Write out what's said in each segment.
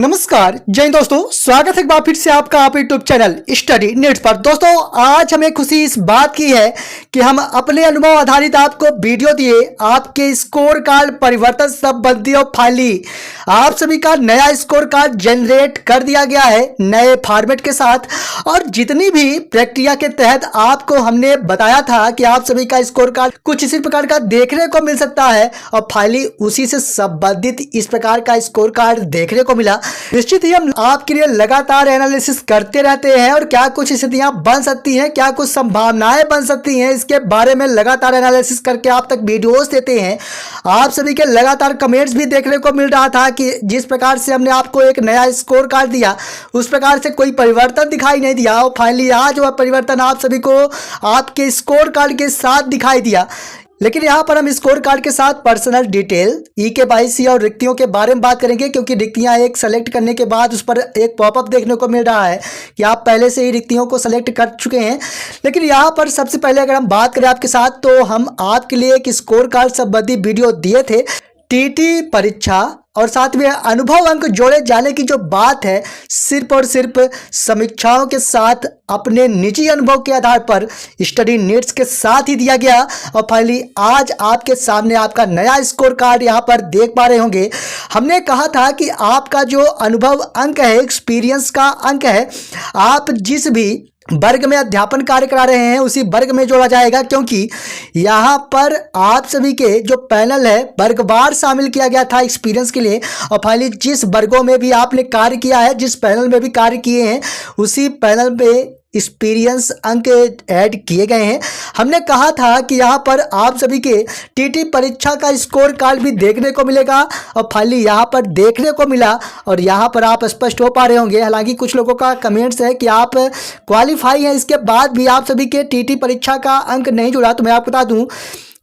नमस्कार जय हिंद दोस्तों, स्वागत है एक बार फिर से आपका आप यूट्यूब चैनल स्टडी नीड्स पर। दोस्तों आज हमें खुशी इस बात की है कि हम अपने अनुभव आधारित आपको वीडियो दिए आपके स्कोर कार्ड परिवर्तन संबंधी और फाइली आप सभी का नया स्कोर कार्ड जनरेट कर दिया गया है नए फॉर्मेट के साथ। और जितनी भी प्रक्रिया के तहत आपको हमने बताया था कि आप सभी का स्कोर कार्ड कुछ इसी प्रकार का देखने को मिल सकता है और फाइली उसी से संबंधित इस प्रकार का स्कोर कार्ड देखने को मिला। निश्चित ही हम आपके लिए लगातार एनालिसिस करते रहते हैं और क्या कुछ स्थितियां बन सकती हैं, क्या कुछ संभावनाएं बन सकती हैं, इसके बारे में लगातार एनालिसिस करके आप तक वीडियोस देते हैं। आप सभी के लगातार कमेंट्स भी देखने को मिल रहा था कि जिस प्रकार से हमने आपको एक नया स्कोर कार्ड दिया उस प्रकार से कोई परिवर्तन दिखाई नहीं दिया और फाइनली आज वह परिवर्तन आप सभी को आपके स्कोर कार्ड के साथ दिखाई दिया। लेकिन यहाँ पर हम स्कोर कार्ड के साथ पर्सनल डिटेल EKYC और रिक्तियों के बारे में बात करेंगे, क्योंकि रिक्तियाँ एक सेलेक्ट करने के बाद उस पर एक पॉपअप देखने को मिल रहा है कि आप पहले से ही रिक्तियों को सेलेक्ट कर चुके हैं। लेकिन यहाँ पर सबसे पहले अगर हम बात करें आपके साथ, तो हम आपके लिए एक स्कोर कार्ड संबंधी वीडियो दिए थे। टीटी परीक्षा और साथ में अनुभव अंक जोड़े जाने की जो बात है सिर्फ और सिर्फ समीक्षाओं के साथ अपने निजी अनुभव के आधार पर स्टडी नीड्स के साथ ही दिया गया। और फाइनली आज आपके सामने आपका नया स्कोर कार्ड यहाँ पर देख पा रहे होंगे। हमने कहा था कि आपका जो अनुभव अंक है, एक्सपीरियंस का अंक है, आप जिस भी वर्ग में अध्यापन कार्य करा रहे हैं उसी वर्ग में जोड़ा जाएगा, क्योंकि यहाँ पर आप सभी के जो पैनल है वर्गवार शामिल किया गया था एक्सपीरियंस के लिए। और फाइनली जिस वर्गों में भी आपने कार्य किया है, जिस पैनल में भी कार्य किए हैं, उसी पैनल पे एक्सपीरियंस अंक ऐड किए गए हैं। हमने कहा था कि यहाँ पर आप सभी के टीटी परीक्षा का स्कोर कार्ड भी देखने को मिलेगा और फाइनली यहाँ पर देखने को मिला और यहाँ पर आप स्पष्ट हो पा रहे होंगे। हालांकि कुछ लोगों का कमेंट्स है कि आप क्वालिफाई हैं, इसके बाद भी आप सभी के टीटी परीक्षा का अंक नहीं जुड़ा। तो मैं आपको बता दूं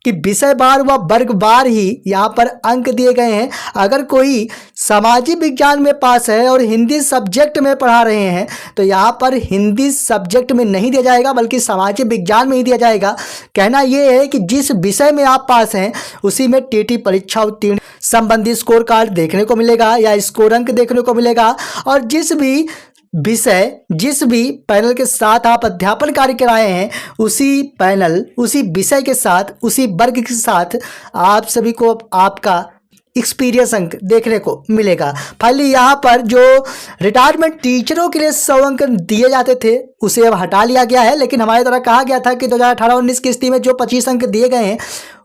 कि विषय बार व वर्ग बार ही यहाँ पर अंक दिए गए हैं। अगर कोई सामाजिक विज्ञान में पास है और हिंदी सब्जेक्ट में पढ़ा रहे हैं तो यहाँ पर हिंदी सब्जेक्ट में नहीं दिया जाएगा बल्कि सामाजिक विज्ञान में ही दिया जाएगा। कहना यह है कि जिस विषय में आप पास हैं उसी में टीटी परीक्षा उत्तीर्ण संबंधी स्कोर कार्ड देखने को मिलेगा या स्कोर अंक देखने को मिलेगा। और जिस भी विषय जिस भी पैनल के साथ आप अध्यापन कार्य कराए हैं उसी पैनल उसी विषय के साथ उसी वर्ग के साथ आप सभी को आपका एक्सपीरियंस अंक देखने को मिलेगा। फाइनली यहाँ पर जो रिटायरमेंट टीचरों के लिए 100 अंक दिए जाते थे उसे अब हटा लिया गया है। लेकिन हमारे द्वारा कहा गया था कि 2018-19 की स्थिति में जो 25 अंक दिए गए हैं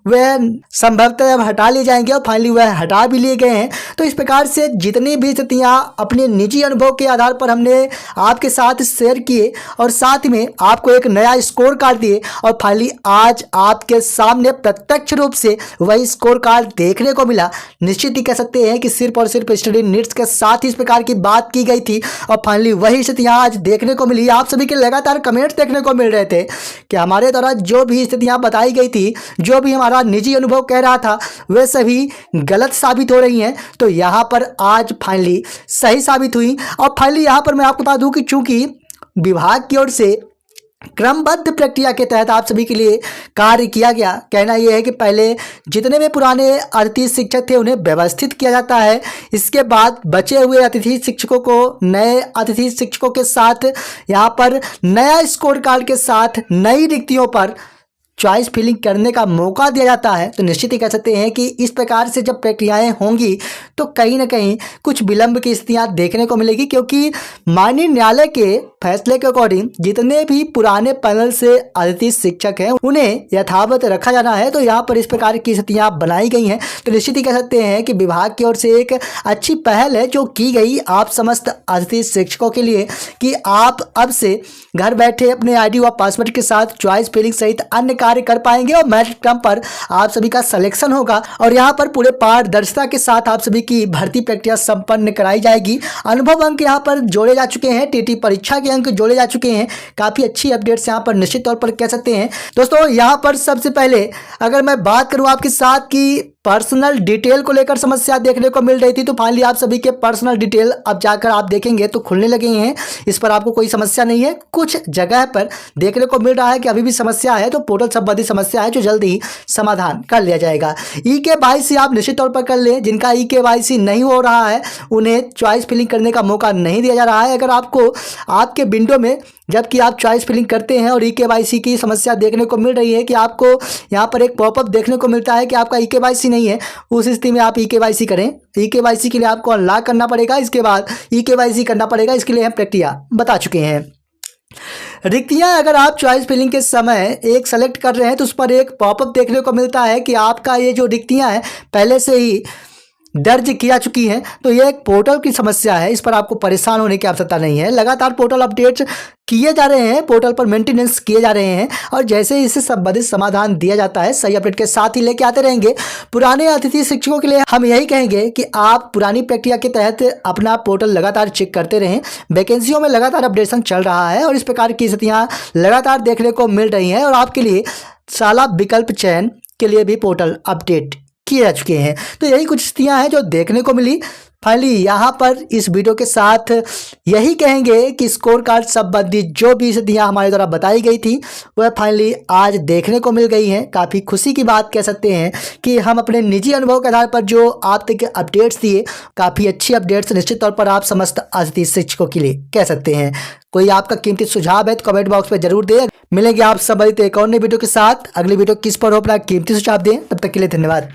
वह संभवतः अब हटा लिए जाएंगे और फाइनली वह हटा भी लिए गए हैं। तो इस प्रकार से जितनी भी स्थितियाँ अपने निजी अनुभव के आधार पर हमने आपके साथ शेयर किए और साथ में आपको एक नया स्कोर कार्ड दिए और फाइनली आज आपके सामने प्रत्यक्ष रूप से वही स्कोर कार्ड देखने को मिला। निश्चित ही कह सकते हैं कि सिर्फ और सिर्फ स्टडी नीड्स के साथ ही इस प्रकार की बात की गई थी और फाइनली वही स्थितियाँ आज देखने को मिली। आप सभी के लगातार कमेंट्स देखने को मिल रहे थे कि हमारे द्वारा जो भी स्थितियाँ बताई गई थी, जो भी हमारा निजी अनुभव कह रहा था, वे सभी गलत साबित हो रही हैं। तो यहाँ पर आज फाइनली सही साबित हुई। और फाइनली यहाँ पर मैं आपको बता दूं कि चूंकि विभाग की ओर से क्रमबद्ध प्रक्रिया के तहत आप सभी के लिए कार्य किया गया। कहना यह है कि पहले जितने भी पुराने अतिथि शिक्षक थे उन्हें व्यवस्थित किया जाता है, इसके बाद बचे हुए अतिथि शिक्षकों को नए अतिथि शिक्षकों के साथ यहाँ पर नया स्कोर कार्ड के साथ नई रिक्तियों पर चॉइस फिलिंग करने का मौका दिया जाता है। तो निश्चित ही कह सकते हैं कि इस प्रकार से जब प्रक्रियाएं होंगी तो कहीं ना कहीं कुछ विलंब की स्थितियां देखने को मिलेगी, क्योंकि माननीय न्यायालय के फैसले के अकॉर्डिंग जितने भी पुराने पैनल से अतिथि शिक्षक हैं उन्हें यथावत रखा जाना है। तो यहाँ पर इस प्रकार की स्थितियां बनाई गई हैं। तो निश्चित ही कह सकते हैं कि विभाग की ओर से एक अच्छी पहल है जो की गई आप समस्त अतिथि शिक्षकों के लिए कि आप अब से घर बैठे अपने ID व पासवर्ड के साथ चॉइस फिलिंग सहित अन्य कार्य कर पाएंगे और मेरिट क्रम पर आप सभी का सिलेक्शन होगा और यहाँ पर पूरे पारदर्शिता के साथ आप सभी की भर्ती प्रक्रिया संपन्न कराई जाएगी। अनुभव अंक यहाँ पर जोड़े जा चुके हैं, टीटी परीक्षा के अंक जोड़े जा चुके हैं। काफी अच्छी अपडेट्स यहाँ पर निश्चित तौर पर कह सकते हैं। दोस्तों यहाँ पर सबसे पहले अगर मैं बात करूँ आपके साथ कि पर्सनल डिटेल को लेकर समस्या देखने को मिल रही थी, तो फाइनली आप सभी के पर्सनल डिटेल अब जाकर आप देखेंगे तो खुलने लगे हैं। इस पर आपको कोई समस्या नहीं है। कुछ जगह पर देखने को मिल रहा है कि अभी भी समस्या है, तो पोर्टल संबंधी समस्या है जो जल्दी ही समाधान कर लिया जाएगा। ई-KYC आप निश्चित तौर पर कर लें। जिनका ई-KYC नहीं हो रहा है उन्हें चॉइस फिलिंग करने का मौका नहीं दिया जा रहा है। अगर आपको आपके विंडो में जबकि आप चॉइस फिलिंग करते हैं और ई-KYC की समस्या देखने को मिल रही है कि आपको यहाँ पर एक पॉपअप देखने को मिलता है कि आपका ई-KYC नहीं है, उस स्थिति में आप ई-KYC करें। ई-KYC के लिए आपको अनलॉक करना पड़ेगा, इसके बाद ई-KYC करना पड़ेगा। इसके लिए हम प्रक्रिया बता चुके हैं। रिक्तियां अगर आप चॉइस फिलिंग के समय एक सेलेक्ट कर रहे हैं तो उस पर एक पॉपअप देखने को मिलता है कि आपका ये जो रिक्तियां हैं पहले से ही दर्ज किया चुकी हैं, तो ये एक पोर्टल की समस्या है। इस पर आपको परेशान होने की आवश्यकता नहीं है। लगातार पोर्टल अपडेट्स किए जा रहे हैं, पोर्टल पर मेंटेनेंस किए जा रहे हैं और जैसे ही इससे संबंधित समाधान दिया जाता है सही अपडेट के साथ ही लेके आते रहेंगे। पुराने अतिथि शिक्षकों के लिए हम यही कहेंगे कि आप पुरानी प्रक्रिया के तहत अपना पोर्टल लगातार चेक करते रहें। वैकेंसियों में लगातार अपडेशन चल रहा है और इस प्रकार की स्थितियाँ लगातार देखने को मिल रही हैं और आपके लिए साला विकल्प चयन के लिए भी पोर्टल अपडेट किए जा चुके हैं। तो यही कुछ स्थितियां हैं जो देखने को मिली। फाइनली यहाँ पर इस वीडियो के साथ यही कहेंगे कि स्कोर कार्ड संबंधी जो भी स्थितियाँ हमारे द्वारा बताई गई थी वह फाइनली आज देखने को मिल गई हैं। काफ़ी खुशी की बात कह सकते हैं कि हम अपने निजी अनुभव के आधार पर जो आप तक अपडेट्स दिए, काफ़ी अच्छी अपडेट्स निश्चित तौर पर आप समस्त अतिथि शिक्षकों के लिए कह सकते हैं। कोई आपका कीमती सुझाव है तो कमेंट बॉक्स में जरूर दें। मिलेंगे आप सब एक और नई वीडियो के साथ। अगली वीडियो किस पर हो अपना कीमती सुझाव दें। तब तक के लिए धन्यवाद।